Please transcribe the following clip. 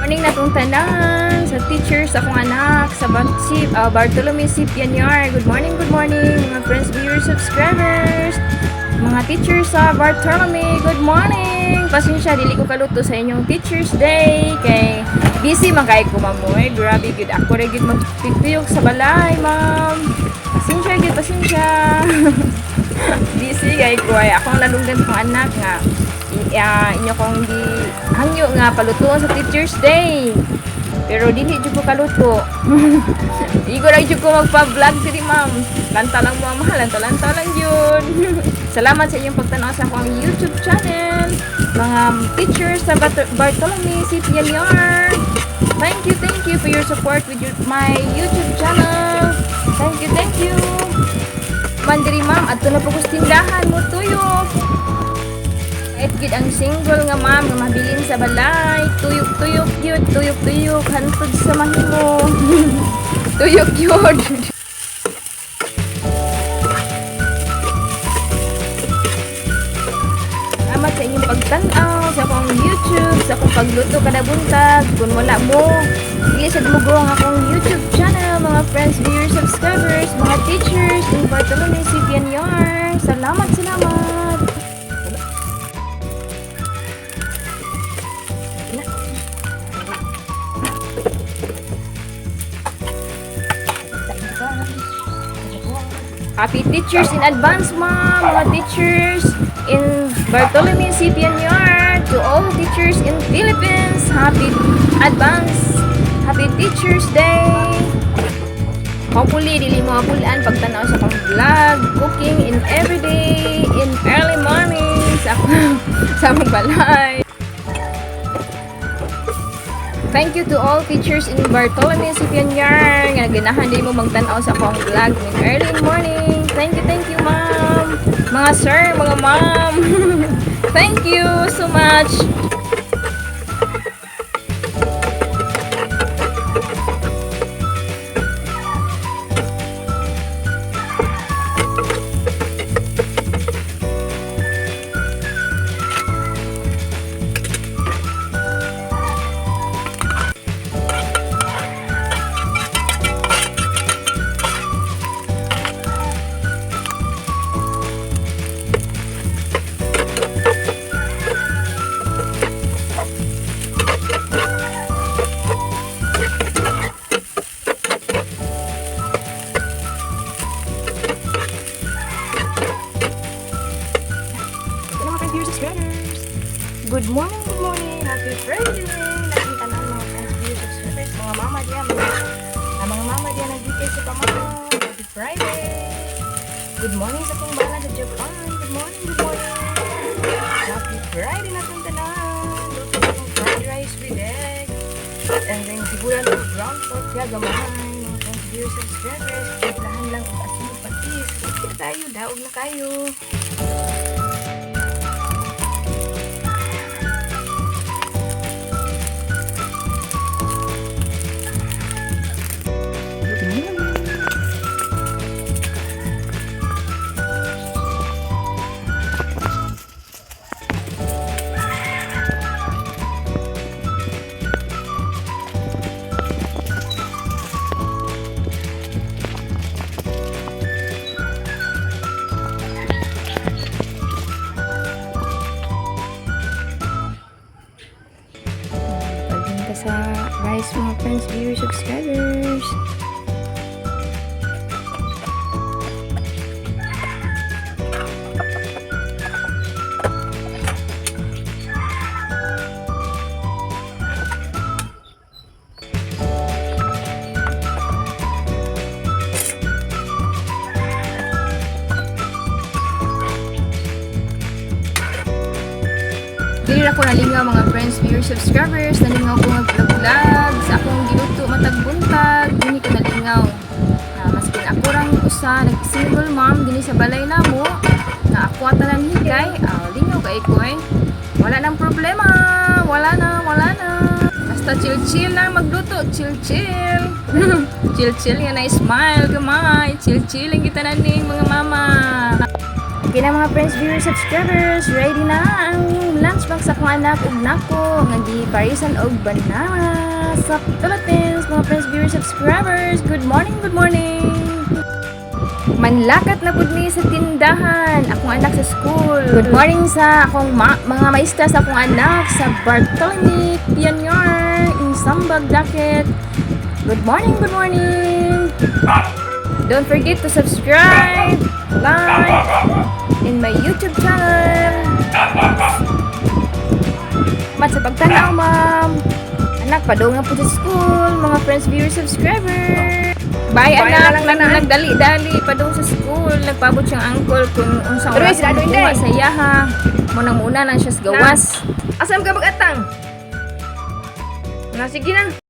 Morning na itong tanan sa teachers, akong anak, sa Bartolome C. Pianyar. Good morning, mga friends, viewers, subscribers. Mga teachers sa Bartolome, good morning. Pasensya, dili ko kaluto sa inyong Teachers Day. Kay busy man kay ko, ma'am. Grabe, good. Ako rin good magpipiyok sa balay, ma'am. Pasensya. Busy kay ko. Akong lalunggan kong anak nga. Inyo kong di hangyo nga palutuon sa Teachers Day, pero dili jud ko kaluto. Di ko lang jud ko magpa-vlog diri, ma'am. Lanta lang mo, mahal, lanta lang yun. Salamat sa inyong pagtanaw sa akong YouTube channel, mga teachers sa Bartolome C. Pianyar. Thank you for your support with my YouTube channel. Thank you. Mandiri, ma'am, adto na po tindahan mo tuyok. Kahit gid ang single nga, ma'am, nga mabilin sa balay, tuyok yun, tuyok hantod sa mahimo. Tuyok yun. Salamat sa inyong pagtanaw sa akong YouTube, sa akong pagluto kada buntag. Kung wala mo, dili sa dumugo ang akong YouTube channel, mga friends, viewers, subscribers, mga teachers in Bartolome C. Pianyar. Salamat. Happy Teachers in advance, ma'am, mga teachers in Bartolome C. Pianyar. To all teachers in Philippines, happy Teachers Day. Hopefully, dili mo apulaan pagtanaw sa akong vlog, cooking in everyday, in early morning, sa magbalay. Thank you to all teachers in Bartolome C. Pianyar nga ganahan din mo magtanaw sa akong vlog in early morning. Thank you, ma'am. Mga sir, mga ma'am. Thank you so much. Good morning. Happy Friday. Nakita na mga friends, viewers, subscribers, mga mama diyan nagdikay sa pamama. Happy Friday. Good morning sa kong bala sa Japan. Good morning. Happy Friday na itong tanan. Luto sa kong fried rice with egg. And then siguran ng ground pork. Kaya gamahan mga friends, viewers, subscribers. Lahan lang ang asin patis. Kita tayo, daog na kayo. Sa rice, mga friends, viewers, subscribers. Dili ako nalingaw, mga friends, viewers, subscribers. Nalingaw ko mag-vlog sa akong giluto matag buntag. Dili ko nalingaw. Maskin ako rang usa nag-single mom dini sa balay namo na ako atanan higay. Lingaw kay ko wala nang problema. Wala na. Basta chill lang magluto. Chill. Chill nga na smile gamay. Chill lang kita naning mga mama. Okay na mga friends, viewers, subscribers, ready na ang lunch box sa akong anak ug nako nga giparisan og banana sa Philippines. Mga friends, viewers, subscribers, good morning, good morning. Manlakat na pud mi sa tindahan akong anak sa school. Good morning sa akong mga maestra sa akong anak sa Bartolome Pioneer in Sambag Daket. Good morning, good morning. Don't forget to subscribe, like in my YouTube channel. Mat sa pagtanaw, ma'am. Anak, padong nga po sa school. Mga friends, viewers, subscriber. Bye, anak. Nagdali-dali. Padong sa school. Nagpabot siyang uncle kung unsang oras ang kuha sa iyaha. Muna lang siya sa gawas. Asam ka mag-atang? Na, sige na.